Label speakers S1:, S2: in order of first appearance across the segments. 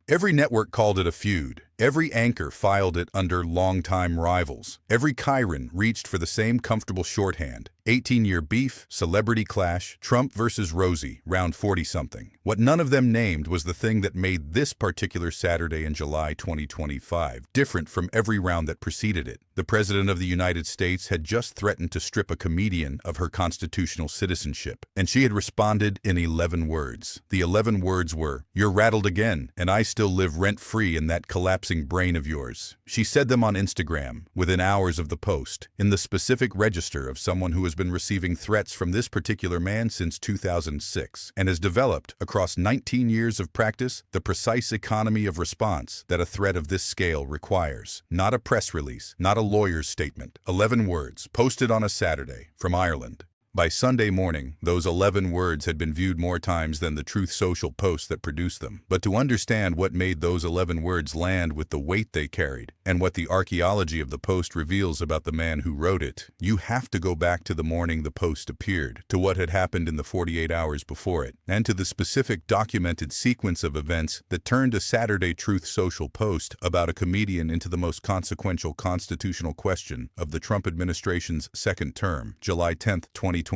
S1: Every network called it a feud. Every anchor filed it under longtime rivals. Every Chiron reached for the same comfortable shorthand. 18-year beef, celebrity clash, Trump versus Rosie, round 40-something. What none of them named was the thing that made this particular Saturday in July 2025 different from every round that preceded it. The President of the United States had just threatened to strip a comedian of her constitutional citizenship, and she had responded in 11 words. The 11 words were, "You're rattled again, and I still live rent-free in that collapsing brain of yours." She said them on Instagram, within hours of the post, in the specific register of someone who has been receiving threats from this particular man since 2006, and has developed, across 19 years of practice, the precise economy of response that a threat of this scale requires. Not a press release, not a lawyer's statement. 11 words, posted on a Saturday, from Ireland. By Sunday morning, those 11 words had been viewed more times than the Truth Social posts that produced them. But to understand what made those 11 words land with the weight they carried, and what the archaeology of the post reveals about the man who wrote it, you have to go back to the morning the post appeared, to what had happened in the 48 hours before it, and to the specific documented sequence of events that turned a Saturday Truth Social post about a comedian into the most consequential constitutional question of the Trump administration's second term, July 10, 2025.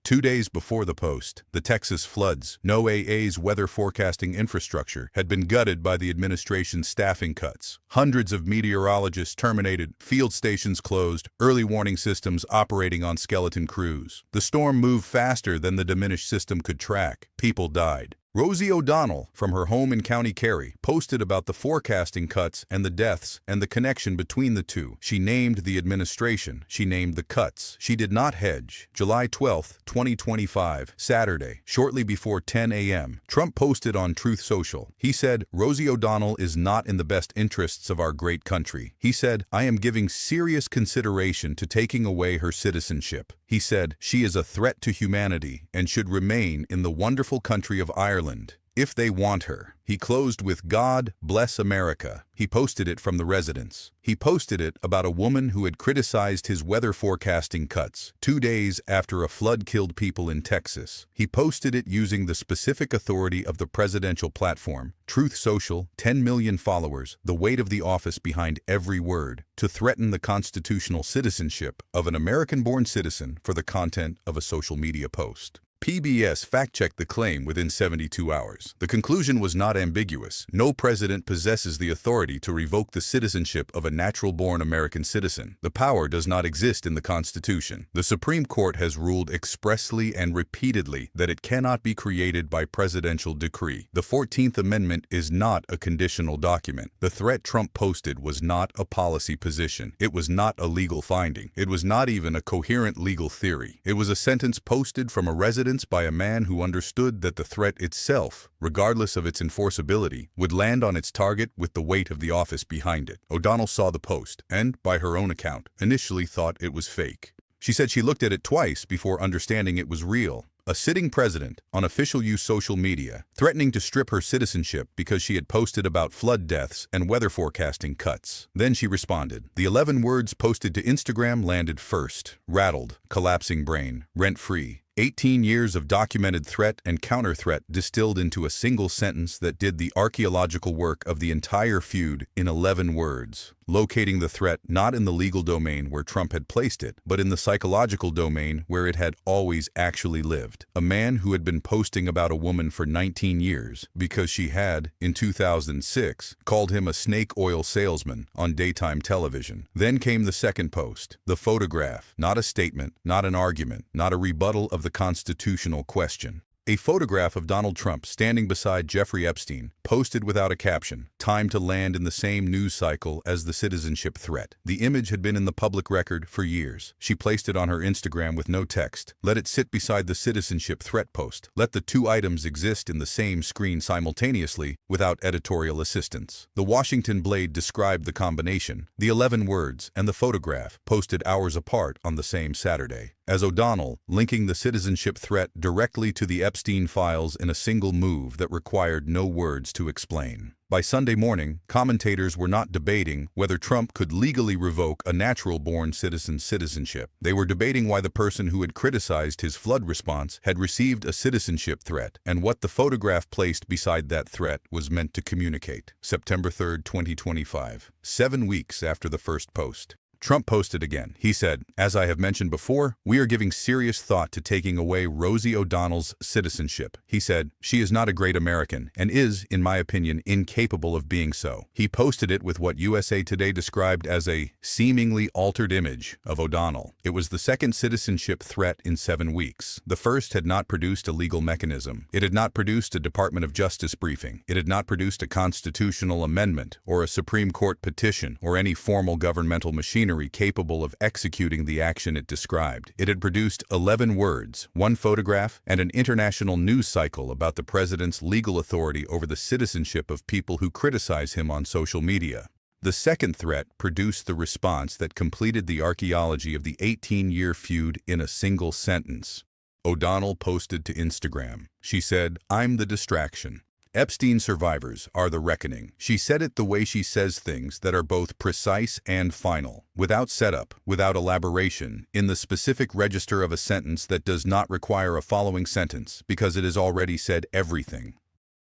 S1: 2 days before the post, the Texas floods, NOAA's weather forecasting infrastructure, had been gutted by the administration's staffing cuts. Hundreds of meteorologists terminated, field stations closed, early warning systems operating on skeleton crews. The storm moved faster than the diminished system could track. People died. Rosie O'Donnell, from her home in County Kerry, posted about the forecasting cuts and the deaths and the connection between the two. She named the administration. She named the cuts. She did not hedge. July 12, 2025, Saturday, shortly before 10 a.m., Trump posted on Truth Social. He said, "Rosie O'Donnell is not in the best interests of our great country." He said, "I am giving serious consideration to taking away her citizenship." He said, "She is a threat to humanity and should remain in the wonderful country of Ireland, if they want her." He closed with, "God bless America." He posted it from the residence. He posted it about a woman who had criticized his weather forecasting cuts 2 days after a flood killed people in Texas. He posted it using the specific authority of the presidential platform, Truth Social, 10 million followers, the weight of the office behind every word, to threaten the constitutional citizenship of an American-born citizen for the content of a social media post. PBS fact-checked the claim within 72 hours. The conclusion was not ambiguous. No president possesses the authority to revoke the citizenship of a natural-born American citizen. The power does not exist in the Constitution. The Supreme Court has ruled expressly and repeatedly that it cannot be created by presidential decree. The 14th Amendment is not a conditional document. The threat Trump posted was not a policy position. It was not a legal finding. It was not even a coherent legal theory. It was a sentence posted from a resident by a man who understood that the threat itself, regardless of its enforceability, would land on its target with the weight of the office behind it. O'Donnell saw the post and, by her own account, initially thought it was fake. She said she looked at it twice before understanding it was real. A sitting president, on official use social media, threatening to strip her citizenship because she had posted about flood deaths and weather forecasting cuts. Then she responded. The 11 words posted to Instagram landed first. Rattled, collapsing brain, rent-free. 18 years of documented threat and counter-threat distilled into a single sentence that did the archaeological work of the entire feud in 11 words, locating the threat not in the legal domain where Trump had placed it, but in the psychological domain where it had always actually lived. A man who had been posting about a woman for 19 years because she had, in 2006, called him a snake oil salesman on daytime television. Then came the second post, the photograph, not a statement, not an argument, not a rebuttal of the constitutional question. A photograph of Donald Trump standing beside Jeffrey Epstein, posted without a caption, timed to land in the same news cycle as the citizenship threat. The image had been in the public record for years. She placed it on her Instagram with no text. Let it sit beside the citizenship threat post. Let the two items exist in the same screen simultaneously without editorial assistance. The Washington Blade described the combination, the 11 words, and the photograph, posted hours apart on the same Saturday, as O'Donnell, linking the citizenship threat directly to the Epstein files in a single move that required no words to explain. By Sunday morning, commentators were not debating whether Trump could legally revoke a natural-born citizen's citizenship. They were debating why the person who had criticized his flood response had received a citizenship threat and what the photograph placed beside that threat was meant to communicate. September 3, 2025. 7 weeks after the first post. Trump posted again. He said, "As I have mentioned before, we are giving serious thought to taking away Rosie O'Donnell's citizenship." He said, "She is not a great American and is, in my opinion, incapable of being so." He posted it with what USA Today described as a seemingly altered image of O'Donnell. It was the second citizenship threat in 7 weeks. The first had not produced a legal mechanism. It had not produced a Department of Justice briefing. It had not produced a constitutional amendment or a Supreme Court petition or any formal governmental machinery capable of executing the action it described. It had produced 11 words, 1 photograph, and an international news cycle about the president's legal authority over the citizenship of people who criticize him on social media. The second threat produced the response that completed the archaeology of the 18-year feud in a single sentence. O'Donnell posted to Instagram. She said, "I'm the distraction. Epstein survivors are the reckoning." She said it the way she says things that are both precise and final, without setup, without elaboration, in the specific register of a sentence that does not require a following sentence because it has already said everything.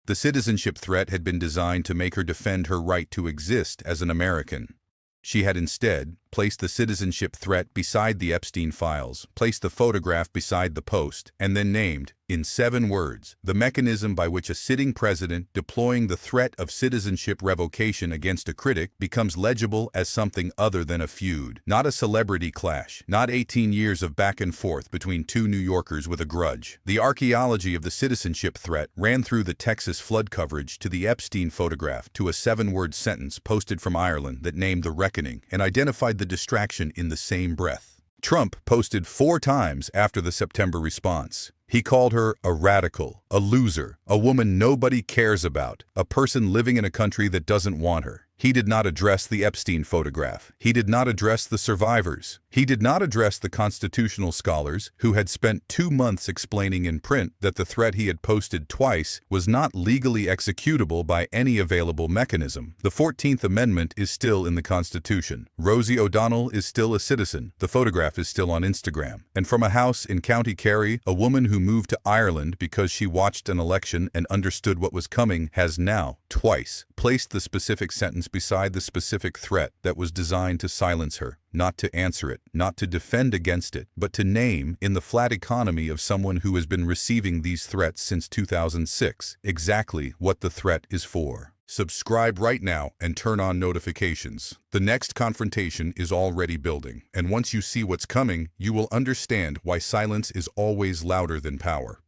S1: The citizenship threat had been designed to make her defend her right to exist as an American. She had instead placed the citizenship threat beside the Epstein files, placed the photograph beside the post, and then named, in 7 words, the mechanism by which a sitting president deploying the threat of citizenship revocation against a critic becomes legible as something other than a feud, not a celebrity clash, not 18 years of back and forth between 2 New Yorkers with a grudge. The archaeology of the citizenship threat ran through the Texas flood coverage to the Epstein photograph to a 7-word sentence posted from Ireland that named the reckoning and identified the distraction in the same breath. Trump posted 4 times after the September response. He called her a radical, a loser, a woman nobody cares about, a person living in a country that doesn't want her. He did not address the Epstein photograph. He did not address the survivors. He did not address the constitutional scholars who had spent 2 months explaining in print that the threat he had posted twice was not legally executable by any available mechanism. The 14th Amendment is still in the Constitution. Rosie O'Donnell is still a citizen. The photograph is still on Instagram. And from a house in County Kerry, a woman who moved to Ireland because she watched an election and understood what was coming has now, twice, placed the specific sentence beside the specific threat that was designed to silence her, not to answer it, not to defend against it, but to name, in the flat economy of someone who has been receiving these threats since 2006, exactly what the threat is for. Subscribe right now and turn on notifications. The next confrontation is already building, and once you see what's coming, you will understand why silence is always louder than power.